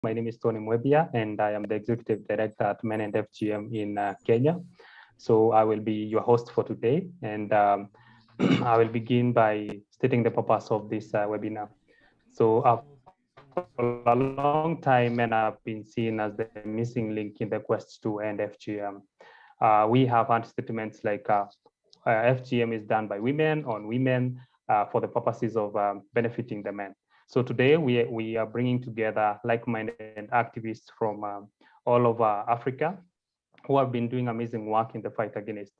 My name is Tony Mwebia, and I am the Executive Director at Men and FGM in Kenya. So I will be your host for today, and I will begin by stating the purpose of this webinar. So for a long time, men have been seen as the missing link in the quest to end FGM. We have had statements like FGM is done by women on women for the purposes of benefiting the men. So today we are bringing together like-minded activists from all over Africa who have been doing amazing work in the fight against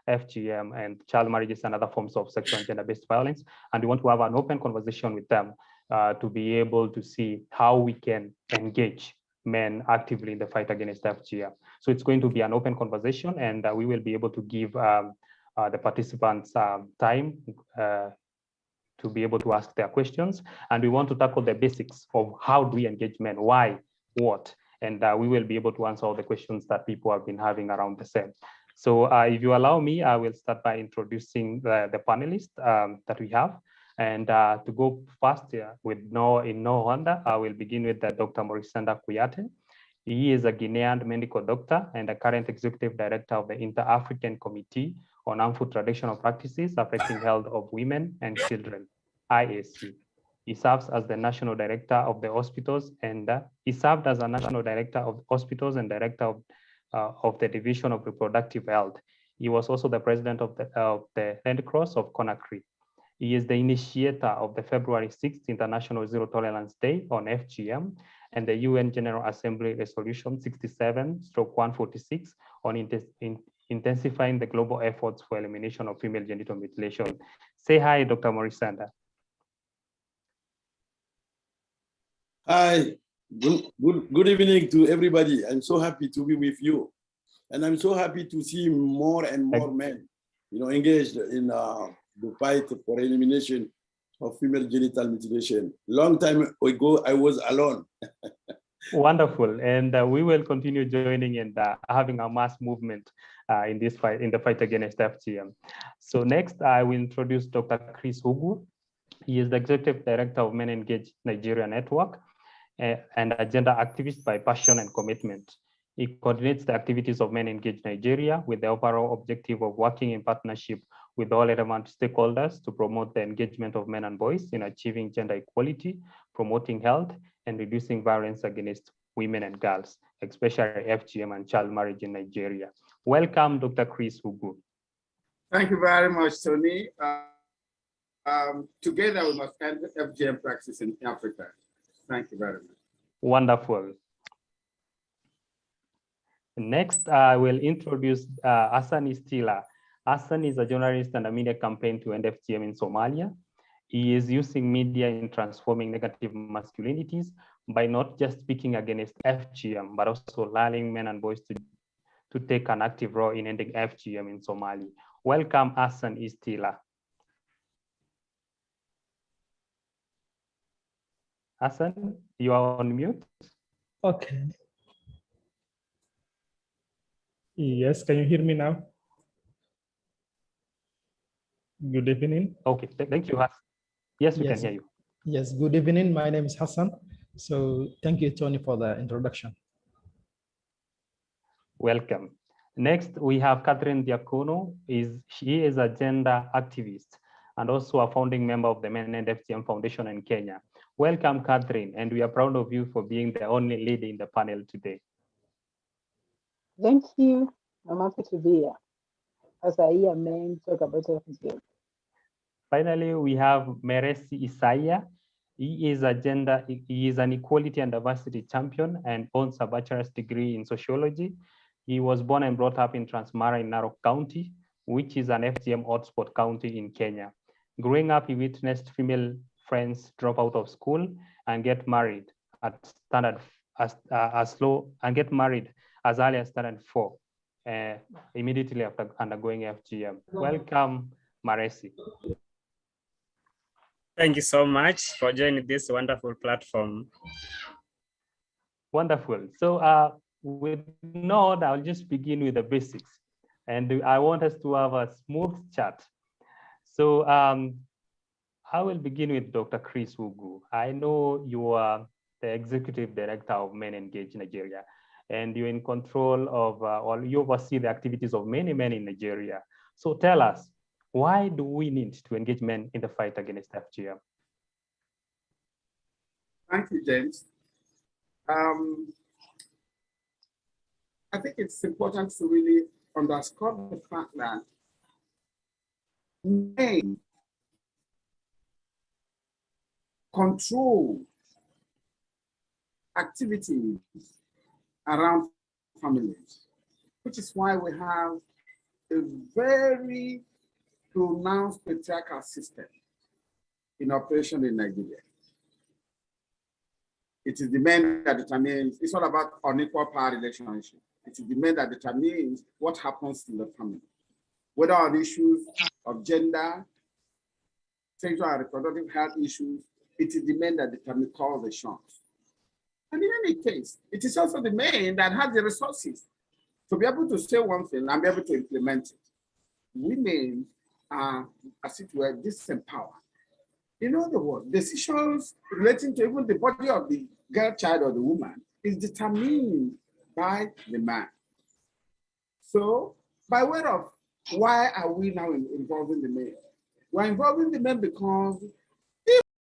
FGM and child marriages and other forms of sexual and gender-based violence. And we want to have an open conversation with them to be able to see how we can engage men actively in the fight against FGM. So it's going to be an open conversation, and we will be able to give the participants time to be able to ask their questions. And we want to tackle the basics of how do we engage men, why, what, and we will be able to answer all the questions that people have been having around the same. So if you allow me, I will start by introducing the panelists that we have. And to go fast in no order, I will begin with Dr. Morisenda Kuyate. He is a Guinean medical doctor and a current executive director of the Inter-African Committee on Harmful Traditional Practices Affecting Health of Women and Children, IAC. He serves as the national director of the hospitals, and he served as a national director of hospitals and director of the Division of Reproductive Health. He was also the president of the Red Cross of Conakry. He is the initiator of the February 6th International Zero Tolerance Day on FGM and the UN General Assembly Resolution 67/146 on intensifying the global efforts for elimination of female genital mutilation. Say hi, Dr. Morisenda. Hi, good evening to everybody. I'm so happy to be with you. And I'm so happy to see more and more men, engaged in the fight for elimination of female genital mutilation. Long time ago, I was alone. Wonderful, and we will continue joining and having a mass movement in this fight, in the fight against FGM. So next, I will introduce Dr. Chris Hugu. He is the executive director of Men Engage Nigeria Network and a gender activist by passion and commitment. He coordinates the activities of Men Engage Nigeria with the overall objective of working in partnership with all relevant stakeholders to promote the engagement of men and boys in achieving gender equality, promoting health, and reducing violence against women and girls, especially FGM and child marriage in Nigeria. Welcome, Dr. Chris Hugu. Thank you very much, Tony. Together we must end FGM practice in Africa. Thank you very much. Wonderful. Next, I will introduce Hassan Istila. Hassan is a journalist and a media campaign to end FGM in Somalia. He is using media in transforming negative masculinities by not just speaking against FGM, but also allowing men and boys to take an active role in ending FGM in Somalia. Welcome, Hassan Istila. Hassan, you are on mute. Okay. Yes, can you hear me now? Good evening. Okay, thank you, Hassan. Yes, we can hear you. Yes, good evening. My name is Hassan. So thank you, Tony, for the introduction. Welcome. Next, we have Catherine Diacono. She is a gender activist and also a founding member of the Men and FGM Foundation in Kenya. Welcome, Catherine, and we are proud of you for being the only lady in the panel today. Thank you. I'm happy to be here as I hear men talk about FGM. Finally, we have Meresi Isaiah. He is an equality and diversity champion and owns a bachelor's degree in sociology. He was born and brought up in Transmara in Narok County, which is an FGM hotspot county in Kenya. Growing up, he witnessed female friends drop out of school and get married at as early as standard 4, immediately after undergoing FGM. Welcome, Meresi. Thank you so much for joining this wonderful platform. Wonderful. So with no, I'll just begin with the basics. And I want us to have a smooth chat. So I will begin with Dr. Chris Hugu. I know you are the Executive Director of Men Engage Nigeria. And you're in control of, or you oversee the activities of many men in Nigeria. So tell us, why do we need to engage men in the fight against FGM? Thank you, James. I think it's important to really underscore the fact that men control activities around families, which is why we have a very pronounced patriarchal system in operation in Nigeria. It is the men that determines, it's all about unequal power relationship. It is the men that determines what happens in the family. Whether on issues of gender, sexual and reproductive health issues, it is the men that determine call the shots. And in any case, it is also the men that have the resources to be able to say one thing and be able to implement it. Women are, as it were, disempowered. In other words, decisions relating to even the body of the girl child or the woman is determined by the man. So, by way of why are we now involving the men? We're involving the men because